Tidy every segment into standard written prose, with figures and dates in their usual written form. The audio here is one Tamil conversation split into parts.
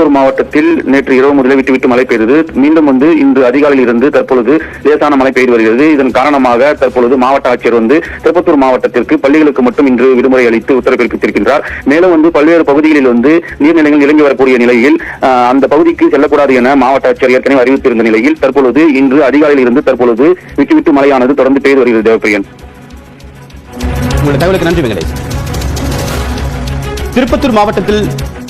திருப்பத்தூர் மாவட்டத்தில் நேற்று இரவு முதலே விட்டு மழை பெய்தது. மீண்டும் இன்று அதிகாலையில் இருந்து தற்பொழுது லேசான மழை பெய்து வருகிறது. இதன் காரணமாக தற்பொழுது மாவட்ட ஆட்சியர் திருப்பத்தூர் மாவட்டத்திற்கு பள்ளிகளுக்கு மட்டும் இன்று விடுமுறை அளித்து உத்தரவு பிறப்பித்திருக்கின்றார். மேலும் பல்வேறு பகுதிகளில் நீர்நிலைகள் இறங்கி வரக்கூடிய நிலையில் அந்த பகுதிக்கு செல்லக்கூடாது என மாவட்ட ஆட்சியர் ஏற்கனவே அறிவித்திருந்த நிலையில் தற்பொழுது இன்று அதிகாலையில் இருந்து தற்பொழுது விட்டு மழையானது தொடர்ந்து பெய்து வருகிறது. தேவப்பிரியன், தகவலுக்கு நன்றி வெங்கடேஷ். திருப்பத்தூர் மாவட்டத்தில்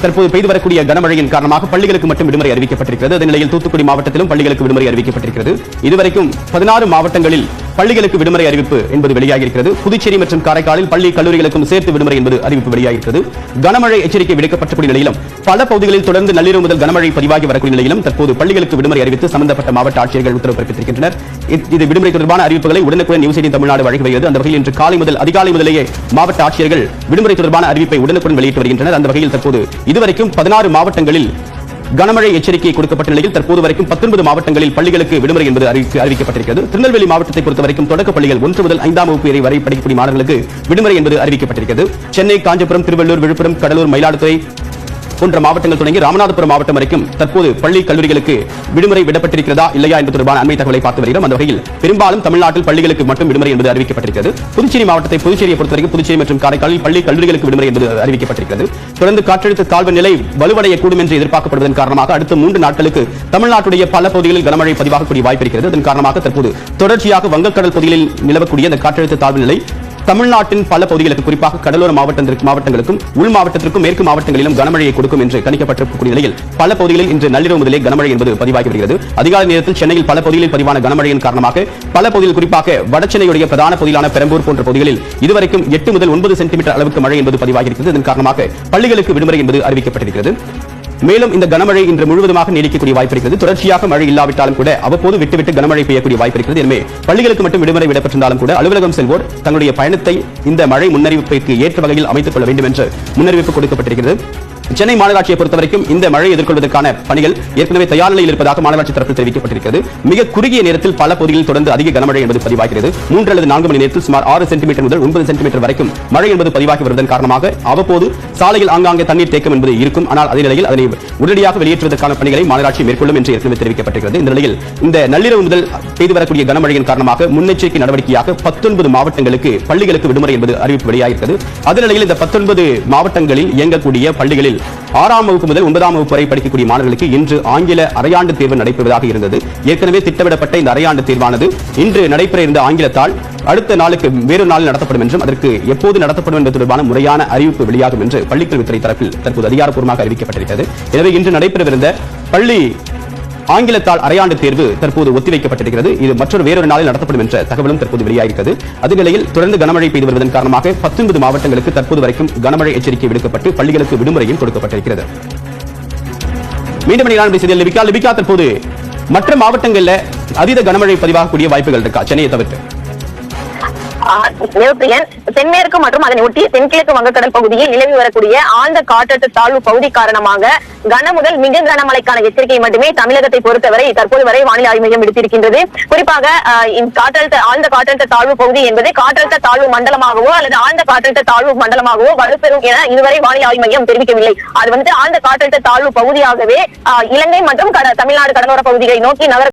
தற்போது பெய்து வரக்கூடிய கனமழையின் காரணமாக பள்ளிகளுக்கு மட்டும் விடுமுறை அறிவிக்கப்பட்டிருக்கிறது. அதே நிலையில் தூத்துக்குடி மாவட்டத்திலும் பள்ளிகளுக்கு விடுமுறை அறிவிக்கப்பட்டிருக்கிறது. இதுவரைக்கும் 16 மாவட்டங்களில் பள்ளிகளுக்கு விடுமுறை அறிவிப்பு என்பது வெளியாகியிருக்கிறது. புதுச்சேரி மற்றும் காரைக்காலில் பள்ளி கல்லூரிகளுக்கும் சேர்த்து விடுமுறை என்பது அறிவிப்பு வெளியாகியிருக்கிறது. கனமழை எச்சரிக்கை விடுக்கப்பட்டக்கூடிய நிலையிலும் பல பகுதிகளில் தொடர்ந்து நள்ளிரவு முதல் கனமழை பதிவாகி வரக்கூடிய நிலையிலும் தற்போது பள்ளிகளுக்கு விடுமுறை அறிவித்து சம்பந்தப்பட்ட மாவட்ட ஆட்சியர்கள் உத்தரவு பிறப்பித்திருக்கின்றனர். இது விடுமுறை தொடர்பான அறிவிப்புகளை உடனுக்குடன் நியூஸ் 18 தமிழ்நாடு வழங்கி வருகிறது. அந்த வகையில் இன்று அதிகாலை முதலேயே மாவட்ட ஆட்சியர்கள் விடுமுறை தொடர்பான அறிவிப்பை உடனுக்குடன் வெளியிட்டு வருகின்றனர். அந்த வகையில் தற்போது இதுவரைக்கும் 16 மாவட்டங்களில் கனமழை எச்சரிக்கை கொடுக்கப்பட்ட நிலையில் தற்போது வரைக்கும் 19 மாவட்டங்களில் பள்ளிகளுக்கு விடுமுறை என்பது அறிவிக்கப்பட்டிருக்கிறது. திருநெல்வேலி மாவட்டத்தை பொறுத்தவரைக்கும் தொடக்க பள்ளிகள் 1 முதல் 5ஆம் வகுப்பு வரை படிக்கக்கூடிய மாணவர்களுக்கு விடுமுறை என்பது அறிவிக்கப்பட்டிருக்கிறது. சென்னை, காஞ்சிபுரம், திருவள்ளூர், விழுப்புரம், கடலூர், மயிலாடுதுறை போன்ற மாவட்டங்கள் தொடங்கி ராமநாதபுரம் மாவட்டம் வரைக்கும் தற்போது பள்ளி கல்லூரிகளுக்கு விடுமுறை விடப்பட்டிருக்கிறதா இல்லையா என்பது தொடர்பான அண்மை தகவலை பார்த்து வருகிறோம். அந்த வகையில் பெரும்பாலும் தமிழ்நாட்டில் பள்ளிகளுக்கு மட்டும் விடுமுறை என்பது அறிவிக்கப்பட்டிருக்கிறது. புதுச்சேரியை பொறுத்தவரைக்கும் புதுச்சேரி மற்றும் காரைக்காலில் பள்ளி கல்லூரிகளுக்கு விடுமுறை என்பது அறிவிக்கப்பட்டிருக்கிறது. தொடர்ந்து காற்றழுத்த தாழ்வு நிலை வலுவடையக்கூடும் என்று எதிர்பார்க்கப்படுவதன் காரணமாக அடுத்த 3 நாட்களுக்கு தமிழ்நாட்டுடைய பல பகுதிகளில் கனமழை பதிவாகக்கூடிய வாய்ப்பு இருக்கிறது. அதன் காரணமாக தற்போது தொடர்ச்சியாக வங்கக்கடல் பகுதிகளில் நிலவக்கூடிய இந்த காற்றழுத்த தாழ்வு நிலை தமிழ்நாட்டின் பல பகுதிகளுக்கு குறிப்பாக கடலோர மாவட்டங்களுக்கும் உள் மாவட்டத்திற்கும் மேற்கு மாவட்டங்களிலும் கனமழையை கொடுக்கும் என்று கணிக்கப்பட்டிருக்கக்கூடிய நிலையில் பல பகுதிகளில் இன்று நள்ளிரவு முதலே கனமழை என்பது பதிவாகி வருகிறது. அதிகாலை நேரத்தில் சென்னையில் பல பகுதிகளில் பதிவான கனமழையின் காரணமாக பல பகுதியில் குறிப்பாக வடசென்னையுடைய பிரதான பகுதியான பெரம்பூர் போன்ற பகுதிகளில் இதுவரைக்கும் 8 முதல் 9 சென்டிமீட்டர் அளவுக்கு மழை என்பது பதிவாகி இருக்கிறது. இதன் காரணமாக பள்ளிகளுக்கு விடுமுறை என்பது அறிவிக்கப்பட்டிருக்கிறது. மேலும் இந்த கனமழை இன்று முழுவதுமாக நீடிக்கக்கூடிய வாய்ப்பு இருக்கிறது. தொடர்ச்சியாக மழை இல்லாவிட்டாலும் கூட அவ்வப்போது விட்டு கனமழை பெய்யக்கூடிய வாய்ப்பு இருக்கிறது. எனவே பள்ளிகளுக்கு மட்டும் விடுமுறை விடப்பட்டிருந்தாலும் கூட அலுவலகம் செல்வோர் தங்களுடைய பயணத்தை இந்த மழை முன்னறிவிப்புக்கு ஏற்ற வகையில் அமைத்துக் கொள்ள வேண்டும் என்று முன்னறிவிப்பு கொடுக்கப்பட்டிருக்கிறது. சென்னை மாநகராட்சியை பொறுத்தவரைக்கும் இந்த மழை எதிர்கொள்வதற்கான பணிகள் ஏற்கனவே தயார் நிலையில் இருப்பதாக மாநகராட்சி தரப்பில் தெரிவிக்கப்பட்டிருக்கிறது. மிக குறுகிய நேரத்தில் பல பகுதிகளில் தொடர்ந்து அதிக கனமழை என்பது பதிவாகிறது. 3 அல்லது 4 மணி நேரத்தில் சுமார் 6 சென்டிமீட்டர் முதல் 9 சென்டிமீட்டர் வரைக்கும் மழை என்பது பதிவாகி வருவதன் காரணமாக அவ்வப்போது சாலையில் ஆங்காங்கே தண்ணீர் தேக்கம் என்பது இருக்கும். ஆனால் அதே நிலையில் அதனை உடனடியாக வெளியேற்றுவதற்கான பணிகளை மாநகராட்சி மேற்கொள்ளும் என்று ஏற்கனவே தெரிவிக்கப்பட்டிருக்கிறது. இந்த நிலையில் இந்த நள்ளிரவு முதல் பெய்து வரக்கூடிய கனமழையின் காரணமாக முன்னெச்சரிக்கை நடவடிக்கையாக 19 மாவட்டங்களுக்கு பள்ளிகளுக்கு விடுமுறை என்பது அறிவிப்பு வெளியாகிறது. அதே நிலையில் இந்த 19 மாவட்டங்களில் இயங்கக்கூடிய பள்ளிகளில் 6ஆம் வகுப்பு முதல் 9ஆம் வகுப்பு வரை படிக்கக்கூடிய மாணவர்களுக்கு இன்று ஆங்கில அரையாண்டு தேர்வு நடைபெறுவதாக இருந்தது. ஏற்கனவே திட்டமிடப்பட்ட இந்த அரையாண்டு தேர்வானது இன்று நடைபெற இருந்த ஆங்கிலத்தால் அடுத்த நாளுக்கு வேறொரு நாளில் நடத்தப்படும் என்றும் அதற்கு எப்போது நடத்தப்படும் என்பது தொடர்பான முறையான அறிவிப்பு வெளியாகும் என்று பள்ளிக்கல்வித்துறை தரப்பில் தற்போது அதிகாரப்பூர்வமாக அறிவிக்கப்பட்டிருக்கிறது. எனவே இன்று நடைபெறவிருந்த பள்ளி ஆங்கிலத்தால் அரையாண்டு தேர்வு தற்போது ஒத்திவைக்கப்பட்டிருக்கிறது. இது வேறொரு நாளில் நடத்தப்படும் என்ற தகவலும் தற்போது வெளியாகிறது. அதே நிலையில் தொடர்ந்து கனமழை பெய்து வருவதன் காரணமாக 19 மாவட்டங்களுக்கு தற்போது வரைக்கும் கனமழை எச்சரிக்கை விடுக்கப்பட்டு பள்ளிகளுக்கு விடுமுறையும் கொடுக்கப்பட்டிருக்கிறது. மீண்டும் லிபிகா, தற்போது மற்ற மாவட்டங்களில் அதீத கனமழை பதிவாகக்கூடிய வாய்ப்புகள் இருக்கா சென்னையை தவிர்த்து? தென்மேற்கு மற்றும் அதனை ஒட்டிய தென்கிழக்கு வங்கக்கடல் பகுதியில் நிலவி வரக்கூடிய ஆழ்ந்த காற்றழுத்த தாழ்வு பகுதி காரணமாக கன முதல் மிக கனமழைக்கான எச்சரிக்கை மட்டுமே தமிழகத்தை பொறுத்தவரை தற்போது வரை வானிலை ஆய்வு மையம் விடுத்திருக்கின்றது. குறிப்பாக ஆழ்ந்த காற்றழுத்த தாழ்வு பகுதி என்பது காற்றழுத்த தாழ்வு மண்டலமாகவோ அல்லது ஆழ்ந்த காற்றழுத்த தாழ்வு மண்டலமாகவோ வலுப்பெறும் என இதுவரை வானிலை ஆய்வு மையம் தெரிவிக்கவில்லை. அது ஆழ்ந்த காற்றழுத்த தாழ்வு பகுதியாகவே இலங்கை மற்றும் தமிழ்நாடு கடலோர பகுதிகளை நோக்கி நகர